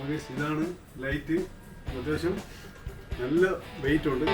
ഇതാണ് ലൈറ്റ്. അത്യാവശ്യം നല്ല വെയിറ്റ് ഉണ്ട്.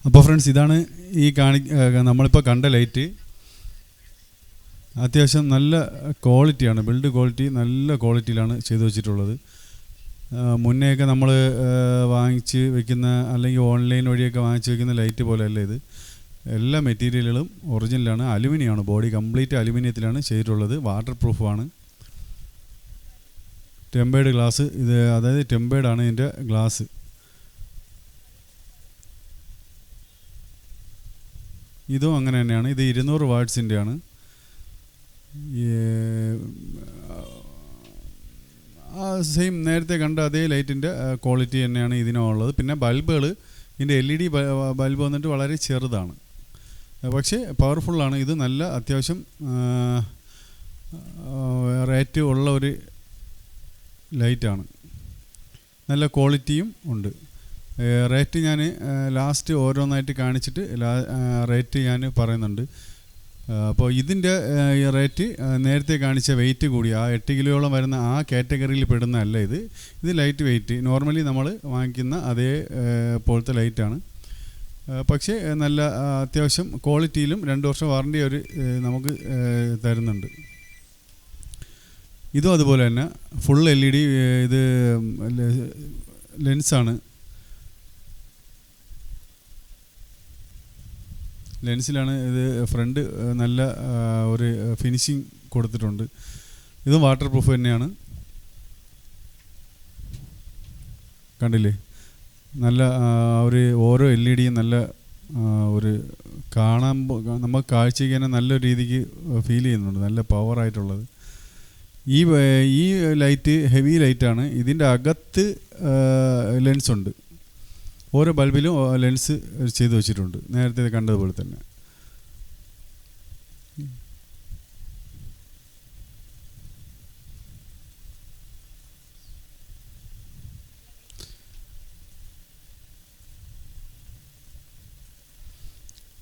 അപ്പോൾ ഫ്രണ്ട്സ്, ഇതാണ് ഈ നമ്മളിപ്പോൾ കണ്ട ലൈറ്റ്. അത്യാവശ്യം നല്ല ക്വാളിറ്റിയാണ്, ബിൽഡ് ക്വാളിറ്റി നല്ല ക്വാളിറ്റിയിലാണ് ചെയ്തു വെച്ചിട്ടുള്ളത്. മുന്നേയൊക്കെ നമ്മൾ വാങ്ങിച്ച് വെക്കുന്ന അല്ലെങ്കിൽ ഓൺലൈൻ വഴിയൊക്കെ വാങ്ങിച്ച് വെക്കുന്ന ലൈറ്റ് പോലെയല്ല ഇത്. എല്ലാ മെറ്റീരിയലുകളും ഒറിജിനലാണ്, അലുമിനിയമാണ്. ബോഡി കംപ്ലീറ്റ് അലുമിനിയത്തിലാണ് ചെയ്തിട്ടുള്ളത്. വാട്ടർ പ്രൂഫാണ്. ടെമ്പേർഡ് ഗ്ലാസ് ഇത്, അതായത് ടെമ്പേർഡാണ് ഇതിൻ്റെ ഗ്ലാസ്. ഇതും അങ്ങനെ തന്നെയാണ്. ഇത് 200 വാട്ട്സിൻ്റെയാണ്. സെയിം നേരത്തെ കണ്ട അതേ ലൈറ്റിൻ്റെ ക്വാളിറ്റി തന്നെയാണ് ഇതിനുള്ളത്. പിന്നെ ബൾബുകൾ, ഇതിൻ്റെ LED ബൾബ് വന്നിട്ട് വളരെ ചെറുതാണ്, പക്ഷേ പവർഫുള്ളാണ്. ഇത് നല്ല അത്യാവശ്യം റേറ്റ് ഉള്ള ഒരു ലൈറ്റാണ്. നല്ല ക്വാളിറ്റിയും ഉണ്ട്. റേറ്റ് ഞാൻ ലാസ്റ്റ് ഓരോന്നായിട്ട് കാണിച്ചിട്ട് റേറ്റ് ഞാൻ പറയുന്നുണ്ട്. അപ്പോൾ ഇതിൻ്റെ റേറ്റ് നേരത്തെ കാണിച്ച വെയിറ്റ് കൂടി, ആ 8 കിലോയോളം വരുന്ന ആ കാറ്റഗറിയിൽ പെടുന്നതല്ല ഇത്. ഇത് ലൈറ്റ് വെയിറ്റ്, നോർമലി നമ്മൾ വാങ്ങിക്കുന്ന അതേ പോലത്തെ ലൈറ്റാണ്. പക്ഷേ നല്ല അത്യാവശ്യം ക്വാളിറ്റിയിലും 2 വർഷം വാറണ്ടി അവർ നമുക്ക് തരുന്നുണ്ട്. ഇതും അതുപോലെ തന്നെ ഫുൾ LED. ഇത് ലെൻസാണ്. ലെൻസിലാണ് ഇത്. ഫ്രണ്ട് നല്ല ഒരു ഫിനിഷിങ് കൊടുത്തിട്ടുണ്ട്. ഇതും വാട്ടർ പ്രൂഫ് തന്നെയാണ്. കണ്ടില്ലേ, നല്ല ഒരു ഓരോ LED നല്ല ഒരു നമുക്ക് കാഴ്ചയ്ക്ക് തന്നെ നല്ല രീതിക്ക് ഫീൽ ചെയ്യുന്നുണ്ട്. നല്ല പവറായിട്ടുള്ളത്. ഈ ലൈറ്റ് ഹെവി ലൈറ്റാണ്. ഇതിൻ്റെ അകത്ത് ലെൻസുണ്ട്. ഓരോ ബൾബിലും ലെൻസ് ചെയ്തു വെച്ചിട്ടുണ്ട്, നേരത്തെ കണ്ടതുപോലെ തന്നെ.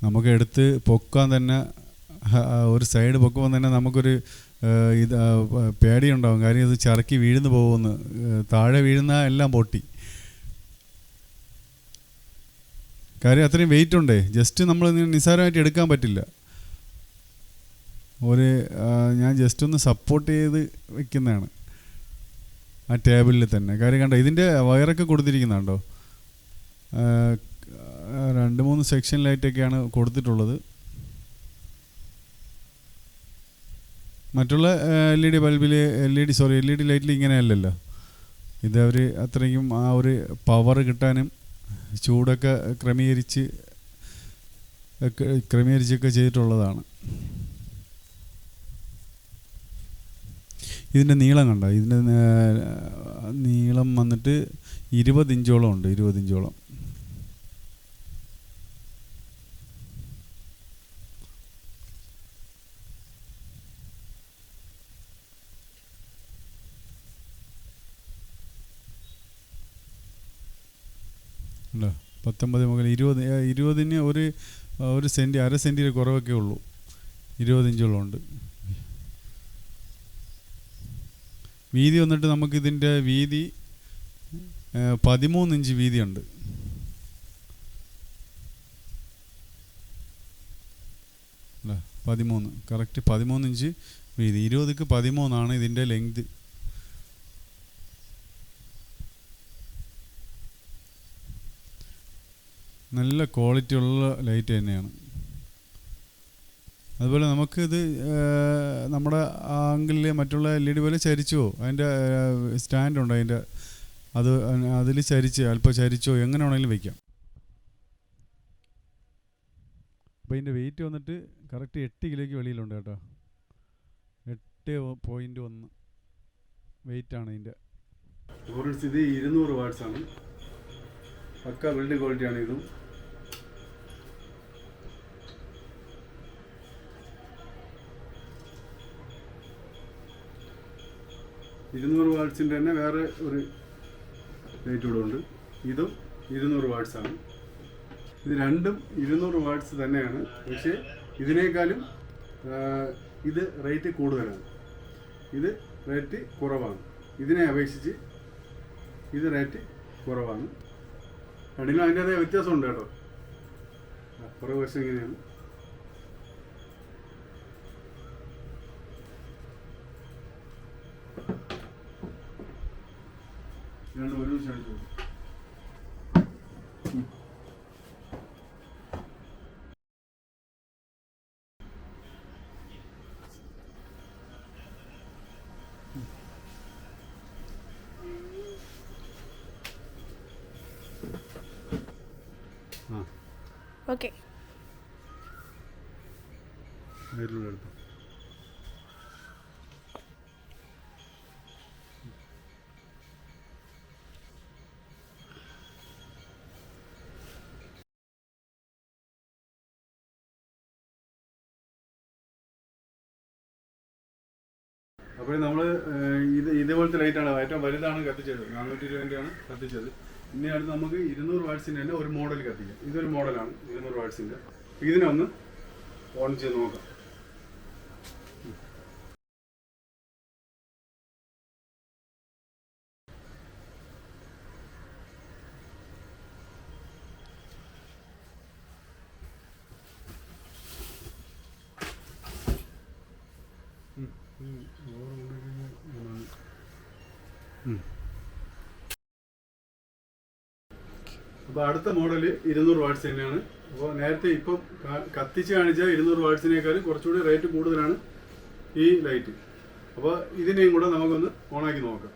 നമുക്ക് എടുത്ത് പൊക്കാൻ തന്നെ, ഒരു സൈഡ് പൊക്കുമ്പോൾ തന്നെ നമുക്കൊരു പേടിയുണ്ടാവും. കാര്യം ഇത് ചറക്കി വീഴുന്നു പോകുമെന്ന്. താഴെ വീഴുന്ന എല്ലാം പൊട്ടി. കാര്യം അത്രയും വെയിറ്റ് ഉണ്ടേ. ജസ്റ്റ് നമ്മൾ നിസ്സാരമായിട്ട് എടുക്കാൻ പറ്റില്ല. ഞാൻ ജസ്റ്റ് ഒന്ന് സപ്പോർട്ട് ചെയ്ത് വെക്കുന്നതാണ് ആ ടേബിളിൽ തന്നെ. കാര്യം കണ്ടോ, ഇതിൻ്റെ വയറൊക്കെ കൊടുത്തിരിക്കുന്നുണ്ടോ. 2-3 സെക്ഷനിലായിട്ടൊക്കെയാണ് കൊടുത്തിട്ടുള്ളത്. മറ്റുള്ള LED ബൾബിൽ LED ലൈറ്റിൽ ഇങ്ങനെയല്ലല്ലോ. ഇതവർ അത്രയും ആ ഒരു പവർ കിട്ടാനും ചൂടൊക്കെ ക്രമീകരിച്ചൊക്കെ ചെയ്തിട്ടുള്ളതാണ്. ഇതിൻ്റെ നീളം കണ്ട, ഇതിൻ്റെ നീളം വന്നിട്ട് 20 ഇഞ്ചോളം ഉണ്ട്. 20 ഇഞ്ചോളം. അല്ലേ? 19 മുതൽ 20, 20-ന് ഒരു സെൻറ്റ്, അര സെൻറ്റിൽ കുറവൊക്കെ ഉള്ളൂ. 20 ഇഞ്ചോളമുണ്ട്. വീതി വന്നിട്ട് നമുക്കിതിൻ്റെ വീതി 13 ഇഞ്ച് വീതിയുണ്ട്. അല്ല, 13, കറക്റ്റ് 13 ഇഞ്ച് വീതി. 20ക്ക് 13 ഇതിൻ്റെ ലെങ്ത്. നല്ല ക്വാളിറ്റി ഉള്ള ലൈറ്റ് തന്നെയാണ്. അതുപോലെ നമുക്കിത് നമ്മുടെ ആംഗിളിൽ മറ്റുള്ള LED പോലെ ചരിച്ചോ, അതിൻ്റെ സ്റ്റാൻഡുണ്ട് അതിൻ്റെ, അതിൽ ചരിച്ച് അല്പം ചരിച്ചോ എങ്ങനെ വേണമെങ്കിലും വയ്ക്കാം. അപ്പോൾ ഇതിൻ്റെ വെയിറ്റ് വന്നിട്ട് കറക്റ്റ് 8 കിലോയ്ക്ക് വെളിയിലുണ്ട് കേട്ടോ. 8.1 വെയിറ്റാണ് ഇതിൻ്റെ. ഇത് 200 വാട്ട്സാണ്. പക്ക ബിൽഡ് ക്വാളിറ്റിയാണ് ഇതും. ഇരുന്നൂറ് വാട്ട്സിൻ്റെ തന്നെ വേറെ ഒരു ലൈറ്റ് കൂടെ ഉണ്ട്. ഇതും 200 വാട്ട്സാണ്. ഇത് രണ്ടും 200 വാട്ട്സ് തന്നെയാണ്. പക്ഷേ ഇതിനേക്കാളും ഇത് റേറ്റ് കൂടുതലാണ്, ഇത് റേറ്റ് കുറവാണ്. ഇതിനെ അപേക്ഷിച്ച് ഇത് റേറ്റ് കുറവാണ്. രണ്ടിനും അതിൻ്റെതായ വ്യത്യാസമുണ്ട് കേട്ടോ. കുറേ വശം ഇങ്ങനെയാണ്. രണ്ടും ഒരുമിച്ച് അടിച്ചു. ഓക്കെ. എടുത്തു. അപ്പോൾ നമ്മൾ ഇതേപോലത്തെ ലൈറ്റാണ് ഏറ്റവും വലുതാണ് കത്തിച്ചത്. 420-ൻ്റെയാണ് കത്തിച്ചത്. ഇനി അടുത്ത് നമുക്ക് 200 വാട്ട്സിൻ്റെ തന്നെ ഒരു മോഡൽ കത്തിക്കാം. ഇതൊരു മോഡലാണ് 200 വാട്ട്സിൻ്റെ. ഇതിനെ ഒന്ന് ഓൺ ചെയ്ത് നോക്കാം. അപ്പോൾ അടുത്ത മോഡൽ 200 വാട്ട്സ് തന്നെയാണ്. അപ്പോൾ നേരത്തെ ഇപ്പം കത്തിച്ച് കാണിച്ച 200 വാട്ട്സിനേക്കാളും കുറച്ചുകൂടി റേറ്റ് കൂടുതലാണ് ഈ ലൈറ്റ്. അപ്പോൾ ഇതിനെയും കൂടെ നമുക്കൊന്ന് ഓണാക്കി നോക്കാം.